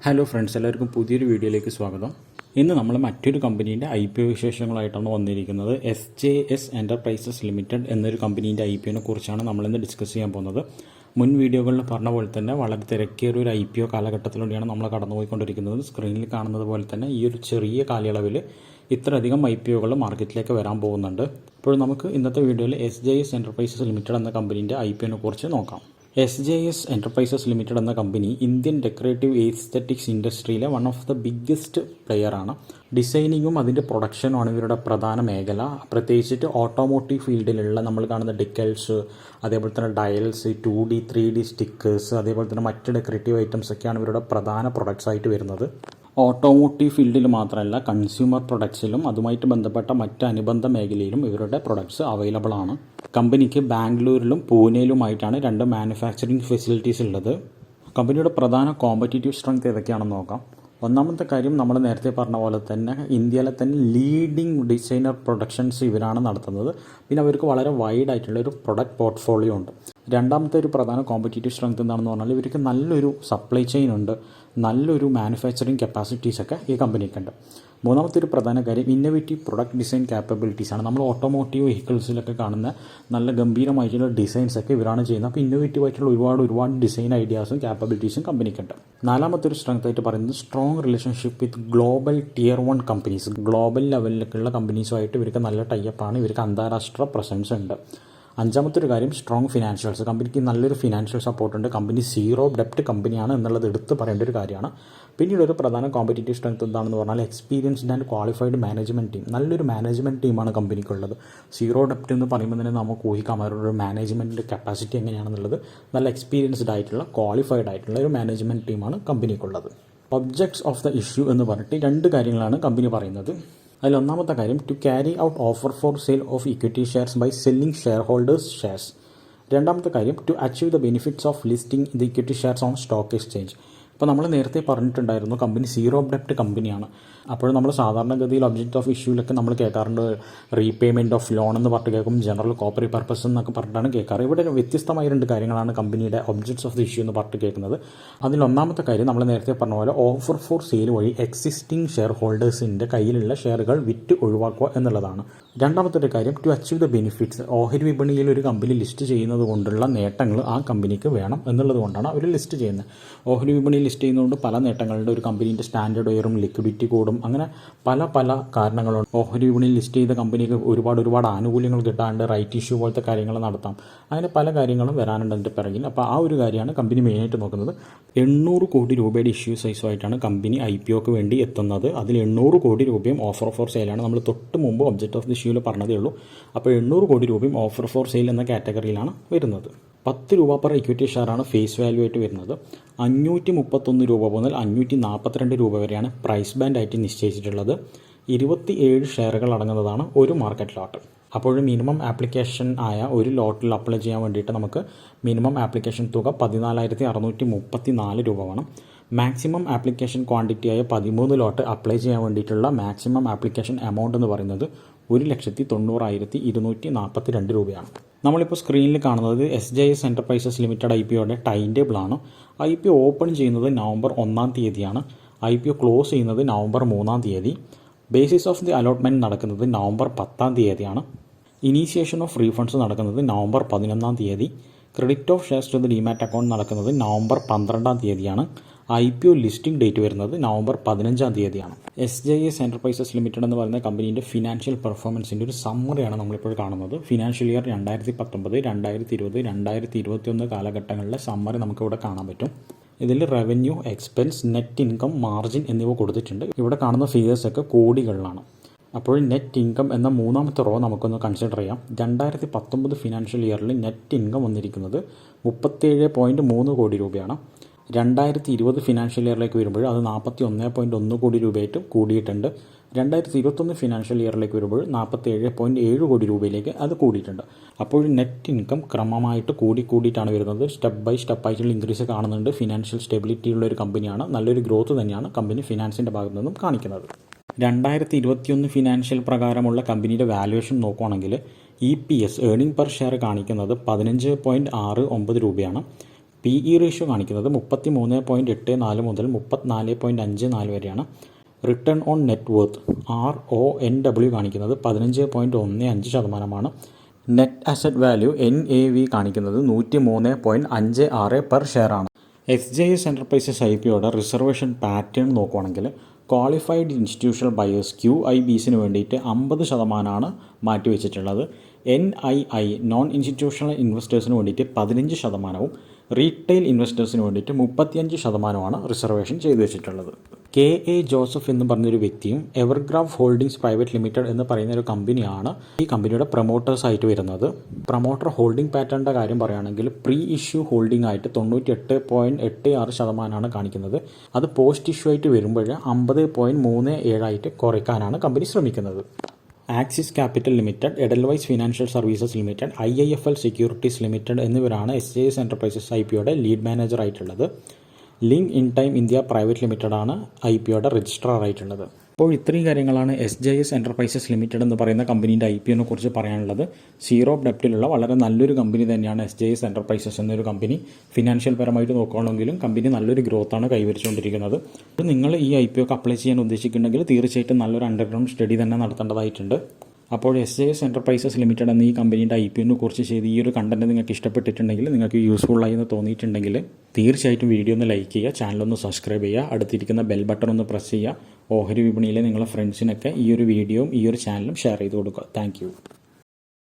Hello friends, എല്ലാവർക്കും പുതിയൊരു വീഡിയോയിലേക്ക് സ്വാഗതം. ഇന്ന് നമ്മൾ മറ്റൊരു കമ്പനീൻ്റെ IPO വിശേഷങ്ങളായിട്ടാണ് വന്നിരിക്കുന്നത്. SJS എൻ്റർപ്രൈസസ് ലിമിറ്റഡ് എന്നൊരു കമ്പനീൻ്റെ IPOനെ കുറിച്ചാണ് നമ്മളിന്ന് ഡിസ്കസ് ചെയ്യാൻ പോകുന്നത്. മുൻ വീഡിയോകളിൽ പറഞ്ഞ പോലെ തന്നെ വളരെ തിരക്കേറിയ ഒരു IPO കാലഘട്ടത്തിലൂടെയാണ് നമ്മൾ കടന്നുപോയിക്കൊണ്ടിരിക്കുന്നത്. സ്ക്രീനിൽ കാണുന്നത് പോലെ തന്നെ ഈ ഒരു ചെറിയ കാലയളവിൽ ഇത്രയധികം IPOകൾ മാർക്കറ്റിലേക്ക് വരാൻ പോകുന്നുണ്ട്. അപ്പോൾ നമുക്ക് ഇന്നത്തെ വീഡിയോയിൽ SJS എൻ്റർപ്രൈസസ് ലിമിറ്റഡ് എന്ന കമ്പനീൻ്റെ IPOനെ കുറിച്ച് നോക്കാം. SJS എൻ്റർപ്രൈസസ് ലിമിറ്റഡ് എന്ന കമ്പനി ഇന്ത്യൻ ഡെക്കറേറ്റീവ് എസ്തെറ്റിക്സ് ഇൻഡസ്ട്രിയിലെ വൺ ഓഫ് ദ ബിഗ്ഗസ്റ്റ് പ്ലെയറാണ്. ഡിസൈനിങ്ങും അതിൻ്റെ പ്രൊഡക്ഷനുമാണ് ഇവരുടെ പ്രധാന മേഖല. പ്രത്യേകിച്ചിട്ട് ഓട്ടോമോട്ടീവ് ഫീൽഡിലുള്ള നമ്മൾ കാണുന്ന ഡെക്കൽസ്, അതേപോലെ തന്നെ ഡയൽസ്, 2D 3D സ്റ്റിക്കേഴ്സ്, അതേപോലെ തന്നെ മറ്റ് ഡെക്കറേറ്റീവ് ഐറ്റംസ് ഒക്കെയാണ് ഇവരുടെ പ്രധാന പ്രൊഡക്ട്സ് ആയിട്ട് വരുന്നത്. ഓട്ടോമോട്ടീവ് ഫീൽഡിൽ മാത്രമല്ല, കൺസ്യൂമർ പ്രൊഡക്ട്സിലും അതുമായിട്ട് ബന്ധപ്പെട്ട മറ്റ് അനുബന്ധ മേഖലയിലും ഇവരുടെ പ്രൊഡക്ട്സ് അവൈലബിൾ ആണ്. കമ്പനിക്ക് ബാംഗ്ലൂരിലും പൂനെയിലുമായിട്ടാണ് 2 മാനുഫാക്ചറിങ് ഫെസിലിറ്റീസ് ഉള്ളത്. കമ്പനിയുടെ പ്രധാന കോമ്പറ്റീറ്റീവ് സ്ട്രെങ്ത് ഏതൊക്കെയാണെന്ന് നോക്കാം. ഒന്നാമത്തെ കാര്യം, നമ്മൾ നേരത്തെ പറഞ്ഞ പോലെ തന്നെ ഇന്ത്യയിലെ തന്നെ ലീഡിംഗ് ഡിസൈനർ പ്രൊഡക്ഷൻസ് ഇവരാണ് നടത്തുന്നത്. പിന്നെ അവർക്ക് വളരെ വൈഡ് ആയിട്ടുള്ള ഒരു പ്രൊഡക്റ്റ് പോർട്ട്ഫോളിയോ ഉണ്ട്. രണ്ടാമത്തെ ഒരു പ്രധാന കോമ്പറ്റീറ്റീവ് സ്ട്രെങ്ത് എന്താണെന്ന് പറഞ്ഞാൽ ഇവർക്ക് നല്ലൊരു സപ്ലൈ ചെയിൻ ഉണ്ട്, നല്ലൊരു മാനുഫാക്ചറിങ് കപ്പാസിറ്റീസൊക്കെ ഈ കമ്പനിക്കുണ്ട്. മൂന്നാമത്തെ ഒരു പ്രധാന കാര്യം ഇന്നോവേറ്റീവ് പ്രൊഡക്റ്റ് ഡിസൈൻ ക്യാപ്പബിലിറ്റീസാണ്. നമ്മൾ ഓട്ടോമോട്ടീവ് വെഹിക്കിൾസിലൊക്കെ കാണുന്ന നല്ല ഗംഭീരമായിട്ടുള്ള ഡിസൈൻസൊക്കെ ഇവരാണ് ചെയ്യുന്നത്. അപ്പോൾ ഇന്നോവേറ്റീവ് ആയിട്ടുള്ള ഒരുപാട് ഡിസൈൻ ഐഡിയാസും ക്യാപ്പബിലിറ്റീസും കമ്പനിക്കുണ്ട്. നാലാമത്തെ ഒരു സ്ട്രെങ്ത് ആയിട്ട് പറയുന്നത് strong relationship with global Tier 1 companies. Global ലെവലിലേക്കുള്ള കമ്പനീസുമായിട്ട് ഇവർക്ക് നല്ല ടൈപ്പാണ്, ഇവർക്ക് അന്താരാഷ്ട്ര പ്രസൻസ് ഉണ്ട്. അഞ്ചാമത്തെ ഒരു കാര്യം സ്ട്രോങ് ഫിനാൻഷ്യൽസ്. കമ്പനിക്ക് നല്ലൊരു ഫിനാൻഷ്യൽ സപ്പോർട്ടുണ്ട്. കമ്പനി സീറോ ഡെപ്റ്റ് കമ്പനിയാണ് എന്നുള്ളത് എടുത്ത് പറയേണ്ട ഒരു കാര്യമാണ്. പിന്നീട് ഒരു പ്രധാന കോമ്പറ്റീറ്റീവ് സ്ട്രെങ്ത് എന്താണെന്ന് പറഞ്ഞാൽ experienced and qualified management team. നല്ലൊരു മാനേജ്മെൻറ്റ് ടീമാണ് കമ്പനിക്കുള്ളത്. സീറോ ഡെപ്റ്റ് എന്ന് പറയുമ്പോൾ തന്നെ നമുക്ക് ഊഹിക്കാം അവരുടെ മാനേജ്മെൻറ്റ് കപ്പാസിറ്റി എങ്ങനെയാണെന്നുള്ളത്. നല്ല എക്സ്പീരിയൻസ്ഡ് ആയിട്ടുള്ള ക്വാളിഫൈഡ് ആയിട്ടുള്ള ഒരു മാനേജ്മെൻറ്റ് ടീമാണ് കമ്പനിക്കുള്ളത്. ഒബ്ജക്ട്സ് ഓഫ് ദ ഇഷ്യൂ എന്ന് പറഞ്ഞിട്ട് 2 കാര്യങ്ങളാണ് കമ്പനി പറയുന്നത്. അതിൽ ഒന്നാമത്തെ കാര്യം to carry out offer for sale of equity shares by selling shareholders shares. രണ്ടാമത്തെ കാര്യം to achieve the benefits of listing the equity shares on stock exchange. ഇപ്പോൾ നമ്മൾ നേരത്തെ പറഞ്ഞിട്ടുണ്ടായിരുന്നു കമ്പനി സീറോ ഡെപ്റ്റ് കമ്പനിയാണ്. അപ്പോൾ നമ്മൾ സാധാരണഗതിയിൽ ഒബ്ജക്റ്റ് ഓഫ് ഇഷ്യൂലൊക്കെ നമ്മൾ കേൾക്കാറുണ്ട് റീപേയ്മെൻറ്റ് ഓഫ് ലോൺ എന്ന് പറഞ്ഞിട്ട് കേൾക്കും, ജനറൽ കോപ്പറേറ്റ് പർപ്പസ് എന്നൊക്കെ പറഞ്ഞിട്ടാണ് കേൾക്കാറ്. ഇവിടെ വ്യത്യസ്തമായ 2 കാര്യങ്ങളാണ് കമ്പനിയുടെ ഒബ്ജക്ട്സ് ഓഫ് ദി ഇഷ്യൂ എന്ന് പറഞ്ഞിട്ട് കേൾക്കുന്നത്. അതിലൊന്നാമത്തെ കാര്യം നമ്മൾ നേരത്തെ പറഞ്ഞ പോലെ ഓഫർ ഫോർ സെയിൽ വഴി എക്സിസ്റ്റിംഗ് ഷെയർ ഹോൾഡേഴ്സിൻ്റെ കയ്യിലുള്ള ഷെയറുകൾ വിറ്റ് ഒഴിവാക്കുക എന്നുള്ളതാണ്. രണ്ടാമത്തെ ഒരു കാര്യം ടു അച്ചീവ് ദ ബെനിഫിറ്റ്സ്. ഓഹരി വിപണിയിൽ ഒരു കമ്പനി ലിസ്റ്റ് ചെയ്യുന്നത് കൊണ്ടുള്ള നേട്ടങ്ങൾ ആ കമ്പനിക്ക് വേണം എന്നുള്ളത് കൊണ്ടാണ് അവർ ലിസ്റ്റ് ചെയ്യുന്നത്. ഓഹരി വിപണിയിൽ ലിസ്റ്റ് ചെയ്യുന്നതുകൊണ്ട് പല നേട്ടങ്ങളുടെ ഒരു കമ്പനീൻ്റെ സ്റ്റാൻഡേർഡ് ഉയരും, ലിക്വിഡിറ്റി കൂടും, അങ്ങനെ പല കാരണങ്ങളുണ്ട്. ഓഹരി വിപണിയിൽ ലിസ്റ്റ് ചെയ്ത കമ്പനിക്ക് ഒരുപാട് ആനുകൂല്യങ്ങൾ കിട്ടാണ്ട് റൈറ്റ് ഇഷ്യൂ പോലത്തെ കാര്യങ്ങൾ നടത്താം. അങ്ങനെ പല കാര്യങ്ങളും വരാനുണ്ട് അതിൻ്റെ പിറകിൽ. അപ്പോൾ ആ ഒരു കാര്യമാണ് കമ്പനി മെയിനായിട്ട് നോക്കുന്നത്. 800 കോടി രൂപയുടെ ഇഷ്യൂ സൈസുമായിട്ടാണ് കമ്പനി IPOക്ക് വേണ്ടി എത്തുന്നത്. അതിൽ 800 കോടി രൂപയും ഓഫർ ഫോർ സെയിലാണ്. നമ്മൾ തൊട്ട് മുമ്പ് ഒബ്ജക്റ്റ് ഓഫ് ദി ഇഷ്യൂവിൽ പറഞ്ഞതേ ഉള്ളൂ. അപ്പോൾ 800 കോടി രൂപയും ഓഫർ ഫോർ സെയിൽ എന്ന കാറ്റഗറിയിലാണ് വരുന്നത്. 10 രൂപ പെർ ഇക്വിറ്റി ഷെയറാണ് ഫേസ് വാല്യൂ ആയിട്ട് വരുന്നത്. 531 രൂപ മുതൽ 542 രൂപ വരെയാണ് പ്രൈസ് ബാൻഡ് ആയിട്ട് നിശ്ചയിച്ചിട്ടുള്ളത്. 27 ഷെയറുകൾ അടങ്ങുന്നതാണ് ഒരു മാർക്കറ്റ് ലോട്ട്. അപ്പോൾ മിനിമം ആപ്ലിക്കേഷൻ ആയ ഒരു ലോട്ടിൽ അപ്ലൈ ചെയ്യാൻ വേണ്ടിയിട്ട് നമുക്ക് മിനിമം ആപ്ലിക്കേഷൻ തുക 14,634 രൂപ വേണം. മാക്സിമം ആപ്ലിക്കേഷൻ ക്വാണ്ടിറ്റിയായ 13 ലോട്ട് അപ്ലൈ ചെയ്യാൻ വേണ്ടിയിട്ടുള്ള മാക്സിമം ആപ്ലിക്കേഷൻ എമൗണ്ട് എന്ന് പറയുന്നത് 1,90,242 രൂപയാണ്. നമ്മളിപ്പോൾ സ്ക്രീനിൽ കാണുന്നത് SJS എൻ്റർപ്രൈസസ് ലിമിറ്റഡ് IPOയുടെ ടൈം ടേബിളാണ്. IPO ഓപ്പൺ ചെയ്യുന്നത് നവംബർ 1-ാം തീയതിയാണ്. IPO ക്ലോസ് ചെയ്യുന്നത് നവംബർ 3-ാം തീയതി. ബേസിസ് ഓഫ് ദി അലോട്ട്മെൻറ്റ് നടക്കുന്നത് നവംബർ 10-ാം തീയതിയാണ്. ഇനീഷ്യേഷൻ ഓഫ് റീഫണ്ട്സ് നടക്കുന്നത് നവംബർ 11-ാം തീയതി. Credit of shares to the demat account നടക്കുന്നത് നവംബർ 12-ാം തീയതിയാണ്. IPO ലിസ്റ്റിംഗ് ഡേറ്റ് വരുന്നത് നവംബർ 15-ാം തീയതിയാണ്. SJS എൻ്റർപ്രൈസസ് ലിമിറ്റഡ് എന്ന് പറയുന്ന കമ്പനീൻ്റെ ഫിനാൻഷ്യൽ പെർഫോമൻസിൻ്റെ ഒരു സമ്മറിയാണ് നമ്മളിപ്പോൾ കാണുന്നത്. ഫിനാൻഷ്യൽ ഇയർ 2019, 2020, 2021 കാലഘട്ടങ്ങളിലെ സമ്മറി നമുക്കിവിടെ കാണാൻ പറ്റും. ഇതിൽ revenue, expense, net income, margin എന്നിവ കൊടുത്തിട്ടുണ്ട്. ഇവിടെ കാണുന്ന ഫിഗേഴ്സൊക്കെ കോടികളിലാണ്. അപ്പോൾ നെറ്റ് ഇൻകം എന്ന 3ാമത്തെ റോ നമുക്കൊന്ന് കൺസിഡർ ചെയ്യാം. 2019 ഫിനാൻഷ്യൽ ഇയറിൽ നെറ്റ് ഇൻകം വന്നിരിക്കുന്നത് 37.3 കോടി രൂപയാണ്. 2020 ഫിനാൻഷ്യൽ ഇയറിലേക്ക് വരുമ്പോൾ അത് 41.1 കോടി രൂപയായിട്ട് കൂടിയിട്ടുണ്ട്. 2021 ഫിനാൻഷ്യൽ ഇയറിലേക്ക് വരുമ്പോൾ 47.7 കോടി രൂപയിലേക്ക് അത് കൂടിയിട്ടുണ്ട്. അപ്പോൾ നെറ്റ് ഇൻകം ക്രമമായിട്ട് കൂടിയിട്ടാണ് വരുന്നത്. സ്റ്റെപ്പ് ബൈ സ്റ്റെപ്പായിട്ടുള്ള ഇൻക്രീസ് കാണുന്നുണ്ട്. ഫിനാൻഷ്യൽ സ്റ്റെബിലിറ്റി ഉള്ള ഒരു കമ്പനിയാണ്. നല്ലൊരു ഗ്രോത്ത് തന്നെയാണ് കമ്പനി ഫിനാൻസിൻ്റെ ഭാഗത്തു നിന്നും കാണിക്കുന്നത്. 2021 ഫിനാൻഷ്യൽ പ്രകാരമുള്ള കമ്പനിയുടെ വാല്യുവേഷൻ നോക്കുകയാണെങ്കിൽ EPS ഏർണിംഗ് പെർ ഷെയർ കാണിക്കുന്നത് 15.69 രൂപയാണ്. PE റേഷ്യോ കാണിക്കുന്നത് 33.84 മുതൽ 34.54 വരെയാണ്. Return on net worth RONW കാണിക്കുന്നത് 15.15%. നെറ്റ് അസറ്റ് വാല്യൂ NAV കാണിക്കുന്നത് 103.56 പെർ ഷെയറാണ്. SJS എൻ്റർപ്രൈസസ് IPOയുടെ റിസർവേഷൻ പാറ്റേൺ നോക്കുകയാണെങ്കിൽ ക്വാളിഫൈഡ് ഇൻസ്റ്റിറ്റ്യൂഷണൽ ബയേഴ്സ് QIBസിന് വേണ്ടിയിട്ട് 50% മാറ്റിവെച്ചിട്ടുള്ളത്. NII നോൺ ഇൻസ്റ്റിറ്റ്യൂഷണൽ ഇൻവെസ്റ്റേഴ്സിന് വേണ്ടിയിട്ട് 15%, റീറ്റെയിൽ ഇൻവെസ്റ്റേഴ്സിന് വേണ്ടിയിട്ട് 35% റിസർവേഷൻ ചെയ്തു വെച്ചിട്ടുള്ളത്. KA ജോസഫ് എന്ന് പറഞ്ഞൊരു വ്യക്തിയും എവർഗ്രാഫ് ഹോൾഡിംഗ്സ് പ്രൈവറ്റ് ലിമിറ്റഡ് എന്ന് പറയുന്ന ഒരു കമ്പനിയാണ് ഈ കമ്പനിയുടെ പ്രൊമോട്ടേഴ്സ് ആയിട്ട് വരുന്നത്. പ്രൊമോട്ടർ ഹോൾഡിംഗ് പാറ്റേണിൻ്റെ കാര്യം പറയുകയാണെങ്കിൽ പ്രീ ഇഷ്യൂ ഹോൾഡിംഗ് ആയിട്ട് 98.86% കാണിക്കുന്നത്. അത് പോസ്റ്റ് ഇഷ്യൂ ആയിട്ട് വരുമ്പോൾ 50.37 ആയിട്ട് കുറയ്ക്കാനാണ് കമ്പനി ശ്രമിക്കുന്നത്. Axis Capital Limited, Edelweiss Financial Services Limited, IIFL Securities Limited എന്നിവരാണ് SJS എൻ്റർപ്രൈസസ് IPOയുടെ ലീഡ് മാനേജർ ആയിട്ടുള്ളത്. Link In Time India Private ലിമിറ്റഡാണ് IPOയുടെ രജിസ്ട്രാർ ആയിട്ടുള്ളത്. അപ്പോൾ ഇത്രയും കാര്യങ്ങളാണ് SJS എൻ്റർപ്രൈസസ് ലിമിറ്റഡ് എന്ന് പറയുന്ന കമ്പനീൻ്റെ IPOനെ കുറിച്ച് പറയാനുള്ളത്. സീറോ ഡെപ്റ്റിലുള്ള വളരെ നല്ലൊരു കമ്പനി തന്നെയാണ് SJS എൻ്റർപ്രൈസസ് എന്നൊരു കമ്പനി. ഫിനാൻഷ്യൽ പരമായിട്ട് നോക്കുകയാണെങ്കിലും കമ്പനി നല്ലൊരു ഗ്രോത്താണ് കൈവരിച്ചുകൊണ്ടിരിക്കുന്നത്. നിങ്ങൾ ഈ IPOക്ക് അപ്ലൈ ചെയ്യാൻ ഉദ്ദേശിക്കുന്നുണ്ടെങ്കിൽ തീർച്ചയായിട്ടും നല്ലൊരു അണ്ടർഗ്രൗണ്ട് സ്റ്റഡി തന്നെ നടത്തേണ്ടതായിട്ടുണ്ട്. അപ്പോൾ SJS എൻ്റർപ്രൈസസ് ലിമിറ്റഡ് എന്ന ഈ കമ്പനീൻ്റെ IPOനെ കുറിച്ച് ചെയ്ത് ഈ ഒരു കണ്ടന്റ് നിങ്ങൾക്ക് ഇഷ്ടപ്പെട്ടിട്ടുണ്ടെങ്കിൽ, നിങ്ങൾക്ക് യൂസ്ഫുള്ളായി എന്ന് തോന്നിയിട്ടുണ്ടെങ്കിൽ തീർച്ചയായിട്ടും വീഡിയോ ഒന്ന് ലൈക്ക് ചെയ്യുക, ചാനലൊന്ന് സബ്സ്ക്രൈബ് ചെയ്യുക, അടുത്തിരിക്കുന്ന ബെൽ ബട്ടൺ ഒന്ന് പ്രസ് ചെയ്യുക. ഓഹരി വിപണിയിലെ നിങ്ങളുടെ ഫ്രണ്ട്സിനൊക്കെ ഈ ഒരു വീഡിയോയും ഈ ഒരു ചാനലും ഷെയർ ചെയ്ത് കൊടുക്കുക. താങ്ക്